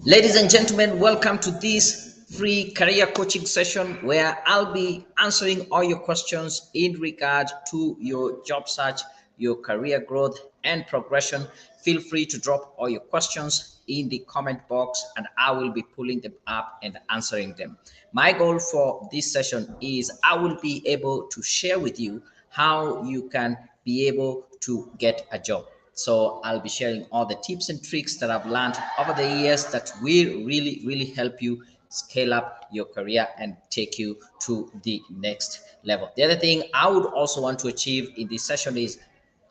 Ladies and gentlemen, welcome to this free career coaching session where I'll be answering all your questions in regard to your job search, your career growth, and progression. Feel free to drop all your questions in the comment box and I will be pulling them up and answering them. My goal for this session is I will be able to share with you how you can be able to get a job. So I'll be sharing all the tips and tricks that I've learned over the years that will really help you scale up your career and take you to the next level. The other thing I would also want to achieve in this session is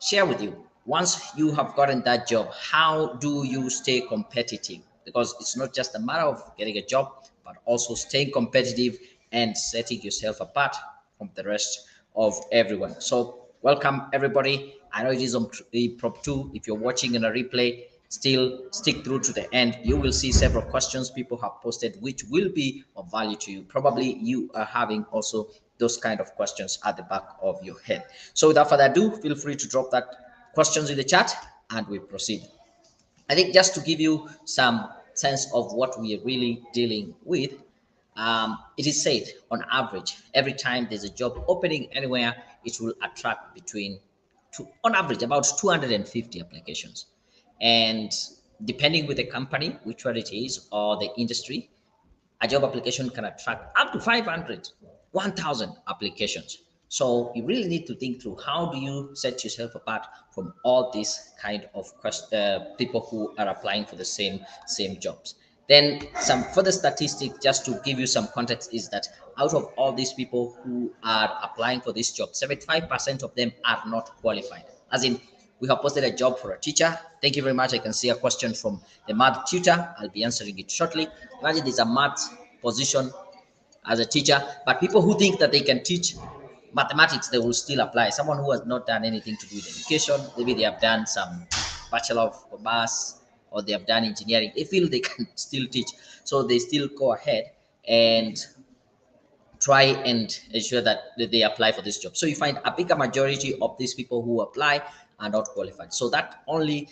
share with you, once you have gotten that job, how do you stay competitive? Because it's not just a matter of getting a job, but also staying competitive and setting yourself apart from the rest of everyone. So welcome everybody. I know it is on prop 2. If you're watching in a replay, still stick through to the end. You will see several questions people have posted which will be of value to you. Probably you are having also those kind of questions at the back of your head. So without further ado, feel free to drop that questions in the chat and we proceed. I think just to give you some sense of what we are really dealing with, it is said on average, every time there's a job opening anywhere, it will attract on average, about 250 applications. And depending with the company, which one it is, or the industry, a job application can attract up to 500, 1,000 applications. So you really need to think through how do you set yourself apart from all these kind of people who are applying for the same jobs. Then some further statistic just to give you some context is that out of all these people who are applying for this job, 75% of them are not qualified. As in, we have posted a job for a teacher. Thank you very much. I can see a question from the math tutor. I'll be answering it shortly. Imagine there's a math position as a teacher, but people who think that they can teach mathematics, they will still apply. Someone who has not done anything to do with education, maybe they have done some Bachelor of Commerce or they have done engineering, they feel they can still teach. So they still go ahead and try and ensure that they apply for this job. So you find a bigger majority of these people who apply are not qualified. So that only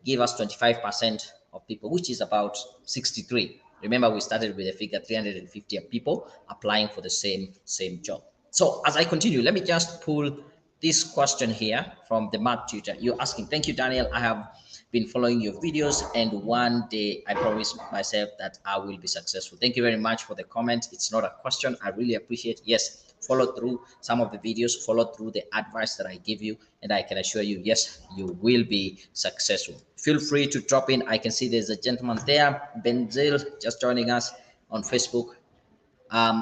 give us 25% of people, which is about 63. Remember, we started with a figure 350 people applying for the same job. So as I continue, let me just pull this question here from the math tutor. You're asking, thank you, Daniel. I have been following your videos and one day I promise myself that I will be successful. Thank you very much for the comment. It's not a question. I really appreciate. Yes, follow through some of the videos, follow through the advice that I give you, and I can assure you, yes, you will be successful. Feel free to drop in. I can see there's a gentleman there, Benzil, just joining us on Facebook.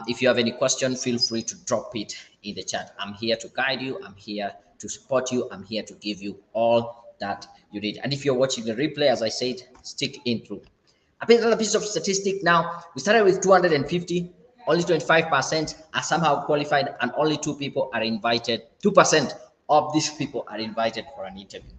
If you have any question, feel free to drop it in the chat. I'm here to guide you. I'm here to support you. I'm here to give you all that you need. And if you're watching the replay, as I said, stick in through. Another piece of statistic now, we started with 250, only 25% are somehow qualified and only 2 people are invited. 2% of these people are invited for an interview.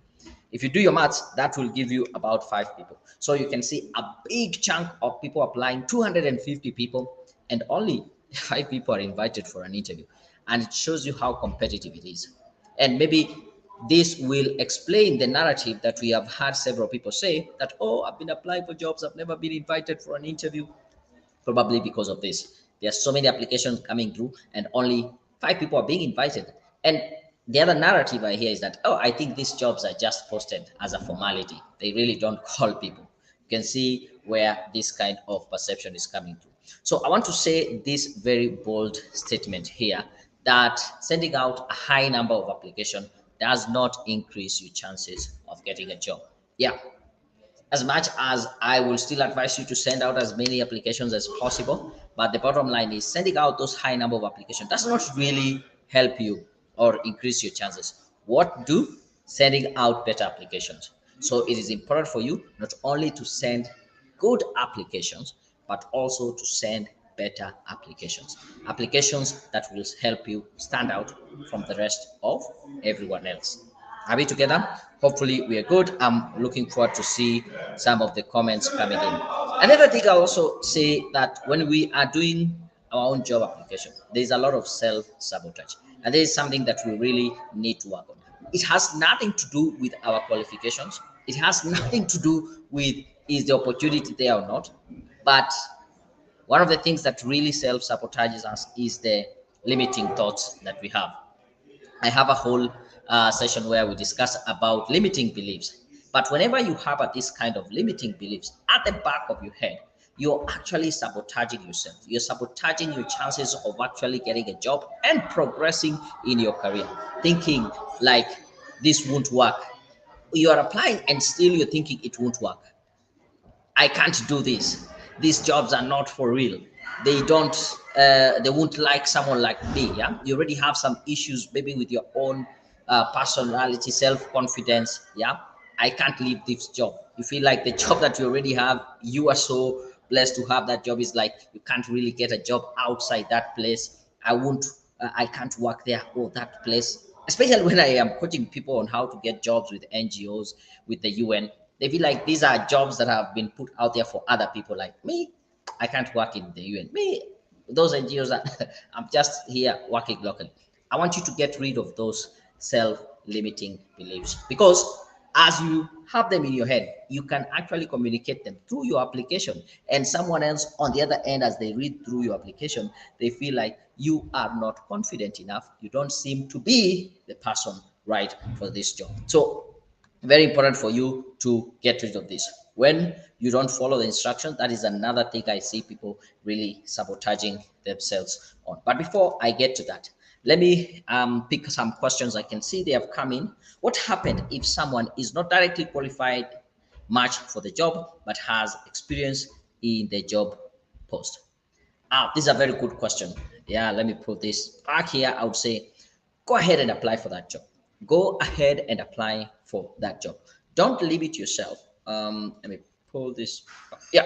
If you do your maths, that will give you about 5 people. So you can see a big chunk of people applying, 250 people, and only 5 people are invited for an interview. And it shows you how competitive it is. And maybe this will explain the narrative that we have had several people say that, oh, I've been applying for jobs, I've never been invited for an interview. Probably because of this. There are so many applications coming through and only 5 people are being invited. And the other narrative I hear is that, oh, I think these jobs are just posted as a formality. They really don't call people. You can see where this kind of perception is coming through. So I want to say this very bold statement here that sending out a high number of applications does not increase your chances of getting a job. Yeah, as much as I will still advise you to send out as many applications as possible, but the bottom line is sending out those high number of applications does not really help you or increase your chances. What do? Sending out better applications. So it is important for you not only to send good applications, but also to send better applications that will help you stand out from the rest of everyone else. Are we together? Hopefully we are good. I'm looking forward to see some of the comments coming in. Another thing I'll also say that when we are doing our own job application, there's a lot of self-sabotage. And there is something that we really need to work on. It has nothing to do with our qualifications. It has nothing to do with is the opportunity there or not? But one of the things that really self-sabotages us is the limiting thoughts that we have. I have a whole session where we discuss about limiting beliefs. But whenever you have this kind of limiting beliefs at the back of your head, you're actually sabotaging yourself. You're sabotaging your chances of actually getting a job and progressing in your career. Thinking like this won't work. You are applying and still you're thinking it won't work. I can't do this. These jobs are not for real. They don't. They won't like someone like me. Yeah, you already have some issues, maybe with your own personality, self-confidence. Yeah, I can't leave this job. You feel like the job that you already have, you are so blessed to have that job. Is like you can't really get a job outside that place. I won't. I can't work there or that place. Especially when I am coaching people on how to get jobs with NGOs, with the UN, they feel like these are jobs that have been put out there for other people like me. I can't work in the UN. Me, those NGOs are, I'm just here working locally. I want you to get rid of those self-limiting beliefs, because as you have them in your head, you can actually communicate them through your application, and someone else on the other end, as they read through your application, they feel like you are not confident enough. You don't seem to be the person right for this job. So very important for you to get rid of this. When you don't follow the instructions, that is another thing I see people really sabotaging themselves on. But before I get to that, let me pick some questions. I can see they have come in. What happened if someone is not directly qualified match for the job but has experience in the job post? This is a very good question. Yeah, let me put this back here. I would say go ahead and apply for that job. Go ahead and apply for that job. Don't limit yourself. Let me pull this. Yeah,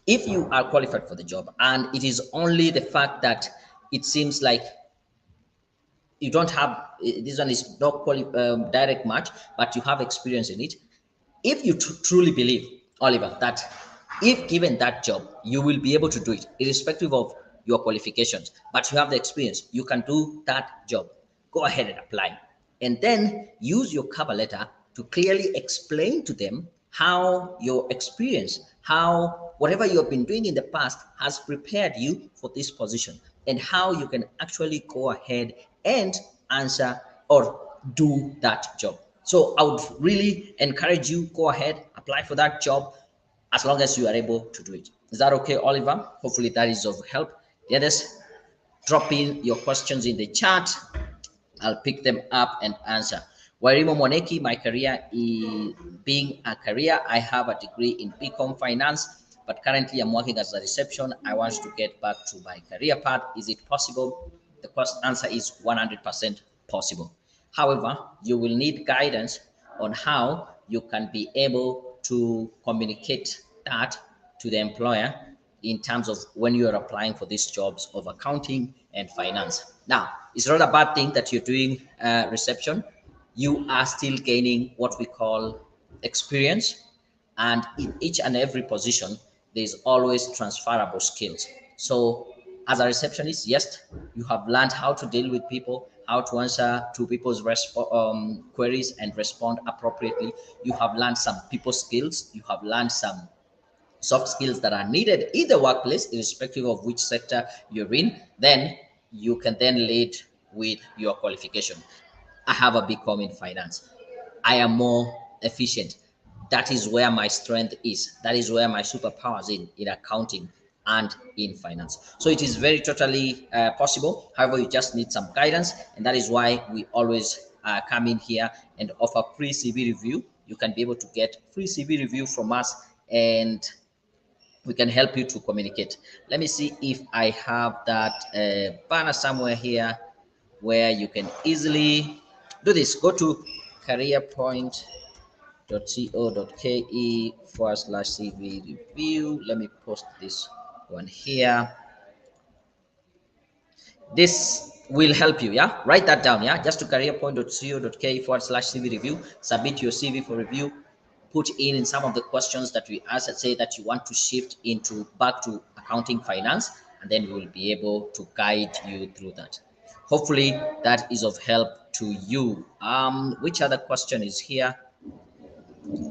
if you are qualified for the job and it is only the fact that it seems like you don't have, this one is not direct match, but you have experience in it. If you truly believe, Oliver, that if given that job, you will be able to do it, irrespective of your qualifications, but you have the experience, you can do that job, go ahead and apply. And then use your cover letter to clearly explain to them how your experience, how whatever you have been doing in the past has prepared you for this position, and how you can actually go ahead and answer or do that job. So I would really encourage you, go ahead, apply for that job as long as you are able to do it. Is that okay, Oliver? Hopefully that is of help. The others, drop in your questions in the chat. I'll pick them up and answer. Warimo Moneki, my career is being a career. I have a degree in BCom Finance, but currently I'm working as a reception. I want to get back to my career path. Is it possible? The answer is 100% possible. However, you will need guidance on how you can be able to communicate that to the employer in terms of when you are applying for these jobs of accounting and finance. Now, it's not a bad thing that you're doing reception. You are still gaining what we call experience, and in each and every position, there's always transferable skills. So, as a receptionist, yes, you have learned how to deal with people, how to answer to people's queries and respond appropriately. You have learned some people skills. You have learned some soft skills that are needed in the workplace, irrespective of which sector you're in. Then you can then lead with your qualification. I have a BCom in finance. I am more efficient. That is where my strength is. That is where my superpower is in accounting and in finance. So it is very totally possible. However, you just need some guidance, and that is why we always come in here and offer free CV review. You can be able to get free CV review from us, and we can help you to communicate. Let me see if I have that banner somewhere here where you can easily do this. Go to careerpoint.co.ke/CV review. Let me post this one here. This will help you. Yeah, write that down. Yeah, just to careerpoint.co.ke/CV review. Submit your CV for review. Put in some of the questions that we asked. Say that you want to shift into back to accounting finance, and then we will be able to guide you through that. Hopefully that is of help to you. Which other question is here?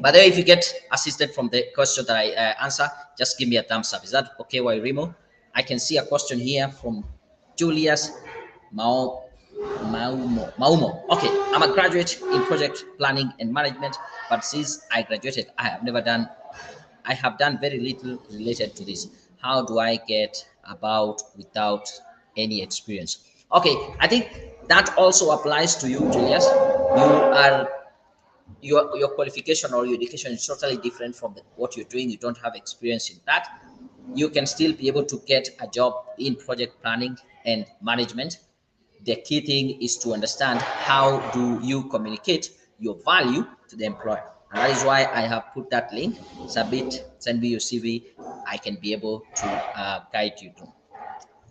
By the way, if you get assisted from the question that I answer, just give me a thumbs up. Is that okay, Wairimo? I can see a question here from Julius Mao, Maumo. Okay, I'm a graduate in project planning and management, but since I graduated, I have done very little related to this. How do I get about without any experience? Okay, I think that also applies to you, Julius. Your qualification or your education is totally different from what you're doing. You don't have experience in that. You can still be able to get a job in project planning and management. The key thing is to understand how do you communicate your value to the employer, and that is why I have put that link. Submit, send me your CV. I can be able to guide you through.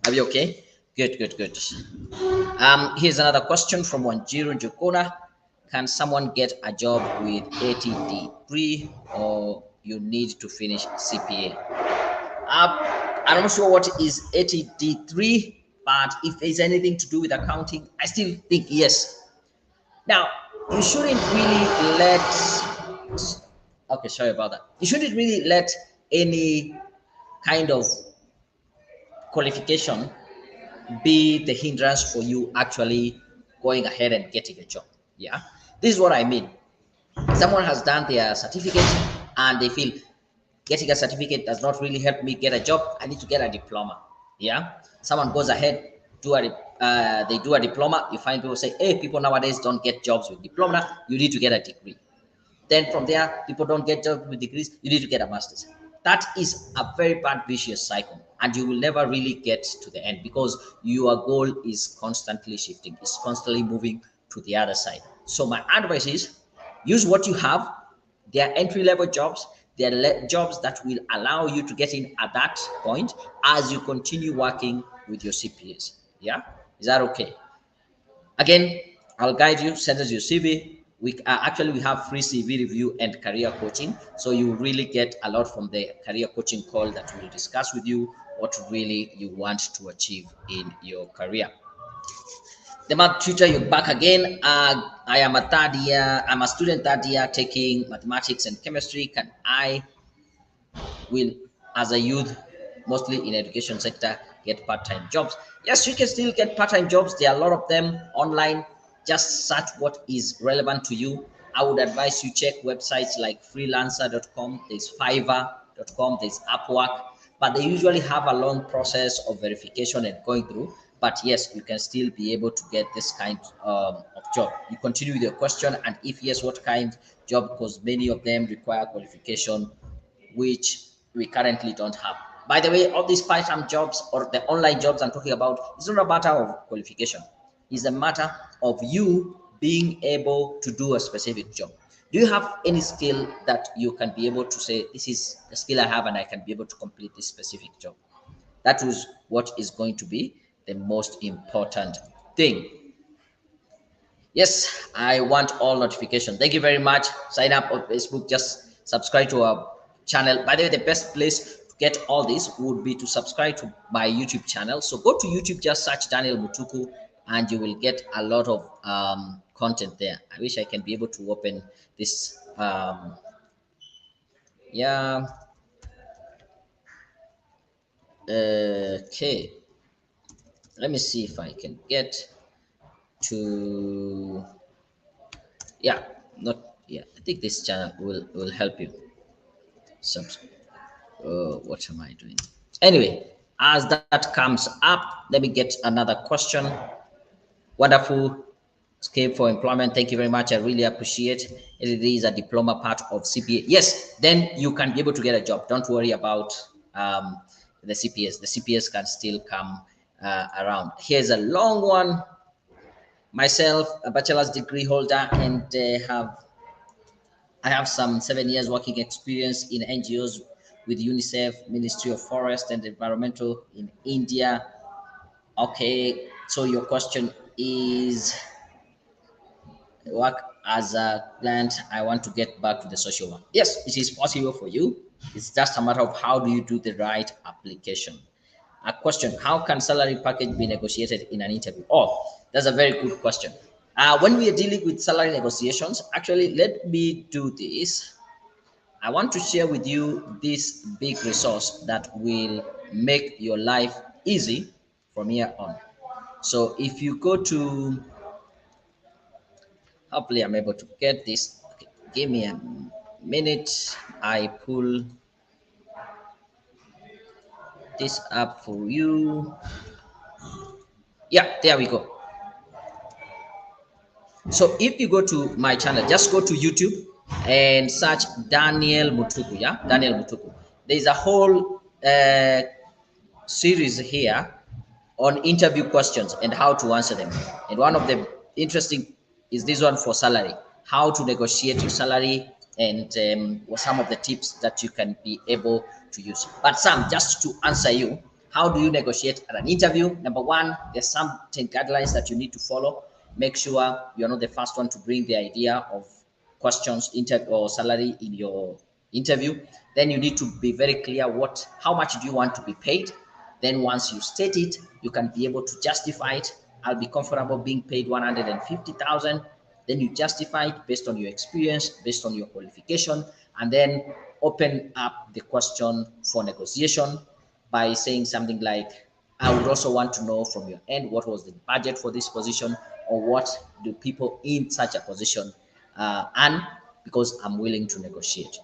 Are we okay? Good, good, good. Here's another question from Wanjiru Jokona. Can someone get a job with ATD3 or you need to finish CPA? I'm not sure what is ATD3, but if there's anything to do with accounting, I still think yes. Now, you shouldn't really let, okay, sorry about that. You shouldn't really let any kind of qualification be the hindrance for you actually going ahead and getting a job. Yeah, this is what I mean. Someone has done their certificate and they feel getting a certificate does not really help me get a job. I need to get a diploma. Yeah, someone goes ahead, they do a diploma. You find people say, hey, people nowadays don't get jobs with diploma, you need to get a degree. Then from there, people don't get jobs with degrees, you need to get a master's. That is a very bad vicious cycle, and you will never really get to the end because your goal is constantly shifting, it's constantly moving to the other side. So my advice is use what you have. They are entry level jobs. They are jobs that will allow you to get in at that point as you continue working with your CPAs. Yeah, is that okay? Again, I'll guide you. Send us your CV. We have free CV review and career coaching, so you will really get a lot from the career coaching call that will discuss with you what really you want to achieve in your career. The math tutor, you're back again. I am a third year. I'm a student third year taking mathematics and chemistry. Can I will, as a youth, mostly in education sector, get part-time jobs? Yes, you can still get part-time jobs. There are a lot of them online. Just search what is relevant to you. I would advise you check websites like freelancer.com, there's fiverr.com, there's Upwork, but they usually have a long process of verification and going through. But yes, you can still be able to get this kind of job. You continue with your question, and if yes, what kind job? Because many of them require qualification, which we currently don't have. By the way, all these part-time jobs or the online jobs I'm talking about, it's not a matter of qualification. It's a matter of you being able to do a specific job. Do you have any skill that you can be able to say, this is the skill I have and I can be able to complete this specific job? That is what is going to be the most important thing. Yes, I want all notifications. Thank you very much. Sign up on Facebook. Just subscribe to our channel. By the way, the best place to get all this would be to subscribe to my YouTube channel. So go to YouTube, just search Daniel Mutuku, and you will get a lot of content there. I wish I can be able to open this. Yeah. Okay. Let me see if I can get to. Yeah. Not. Yeah. I think this channel will help you. Subs what am I doing? Anyway, as that comes up, let me get another question. Wonderful. Escape for employment. Thank you very much. I really appreciate it. It is a diploma part of CPA. Yes, then you can be able to get a job. Don't worry about the CPS. The CPS can still come around. Here's a long one. Myself, a bachelor's degree holder, and I have some 7 years working experience in NGOs with UNICEF, Ministry of Forest and Environmental in India. Okay, so your question is work as a client. I want to get back to the social work. Yes, it is possible for you. It's just a matter of how do you do the right application. A question: how can salary package be negotiated in an interview? Oh, that's a very good question. When we are dealing with salary negotiations, actually, let me do this. I want to share with you this big resource that will make your life easy from here on. So if you go to, hopefully I'm able to get this. Okay, give me a minute. I pull this up for you. Yeah, there we go. So if you go to my channel, just go to YouTube and search Daniel Mutuku. Yeah, Daniel Mutuku. There's a whole series here on interview questions and how to answer them. And one of the interesting is this one for salary, how to negotiate your salary, and what some of the tips that you can be able to use. But Sam, just to answer you, how do you negotiate at an interview? Number one, there's some 10 guidelines that you need to follow. Make sure you're not the first one to bring the idea of questions or salary in your interview. Then you need to be very clear how much do you want to be paid. Then once you state it, you can be able to justify it. I'll be comfortable being paid 150,000. Then you justify it based on your experience, based on your qualification, and then open up the question for negotiation by saying something like, I would also want to know from your end what was the budget for this position, or what do people in such a position earn, because I'm willing to negotiate.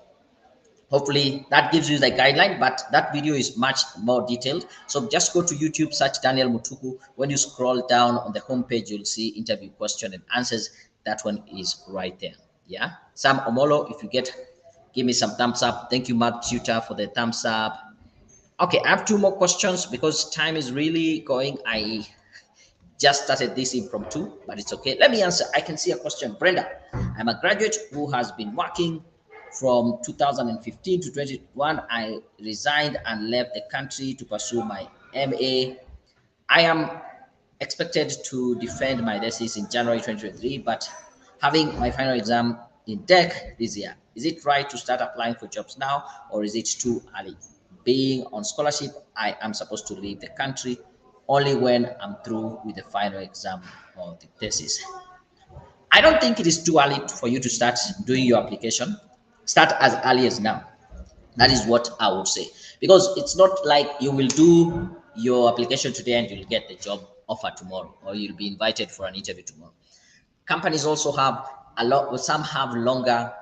Hopefully that gives you the guideline, but that video is much more detailed. So just go to YouTube, search Daniel Mutuku. When you scroll down on the homepage, you'll see interview question and answers. That one is right there. Yeah. Sam Omolo, if you give me some thumbs up. Thank you, Mark Tutor, for the thumbs up. Okay, I have two more questions because time is really going. I just started this impromptu, but it's okay. Let me answer. I can see a question. Brenda, I'm a graduate who has been working from 2015 to 2021. I resigned and left the country to pursue my MA. I am expected to defend my thesis in January 2023, but having my final exam in DEC this year, is it right to start applying for jobs now, or is it too early? Being on scholarship, I am supposed to leave the country only when I'm through with the final exam or the thesis. I don't think it is too early for you to start doing your application. Start as early as now. That is what I would say, because it's not like you will do your application today and you'll get the job offer tomorrow, or you'll be invited for an interview tomorrow. Companies also have a lot, some have longer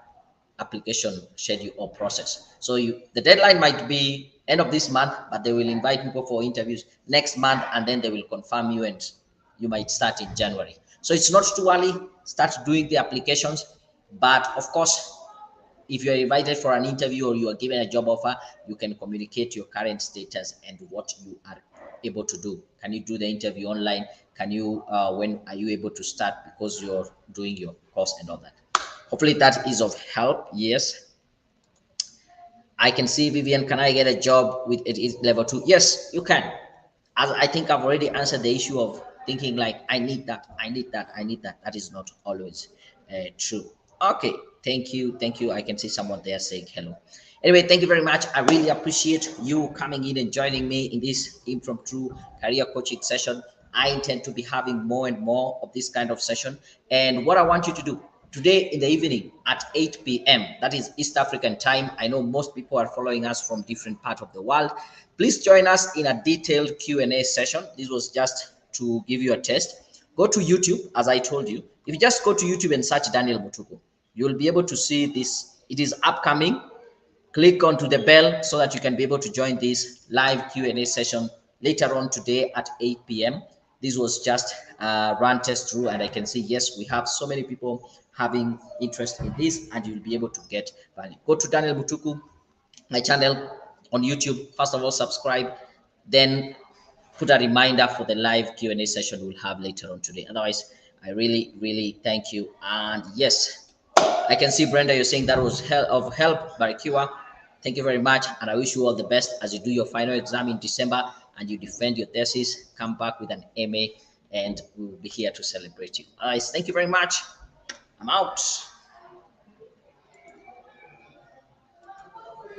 application schedule or process. So the deadline might be end of this month, but they will invite people for interviews next month, and then they will confirm you, and you might start in January. So it's not too early. Start doing the applications. But of course, if you're invited for an interview or you are given a job offer, you can communicate your current status and what you are able to do. Can you do the interview online? Can you when are you able to start, because you're doing your course and all that. Hopefully that is of help. Yes, I can see Vivian. Can I get a job with it is level 2? Yes, you can. As I think I've already answered the issue of thinking like I need that, I need that, I need that. That is not always true. Okay, thank you. I can see someone there saying hello. Anyway, thank you very much. I really appreciate you coming in and joining me in this impromptu career coaching session. I intend to be having more and more of this kind of session. And what I want you to do today in the evening at 8 p.m., that is East African time. I know most people are following us from different parts of the world. Please join us in a detailed Q&A session. This was just to give you a test. Go to YouTube, as I told you. If you just go to YouTube and search Daniel Mutuku, you'll be able to see this. It is upcoming. Click onto the bell so that you can be able to join this live Q&A session later on today at 8 p.m. This was just a run test through, and I can see, yes, we have so many people having interest in this, and you'll be able to get value. Go to Daniel Mutuku, my channel on YouTube. First of all, subscribe, then put a reminder for the live Q&A session we'll have later on today. Otherwise, I really thank you. And yes, I can see Brenda, you're saying that was of help, Barikiwa. Thank you very much, and I wish you all the best as you do your final exam in December and you defend your thesis. Come back with an MA, and we will be here to celebrate you. All right, thank you very much. I'm out.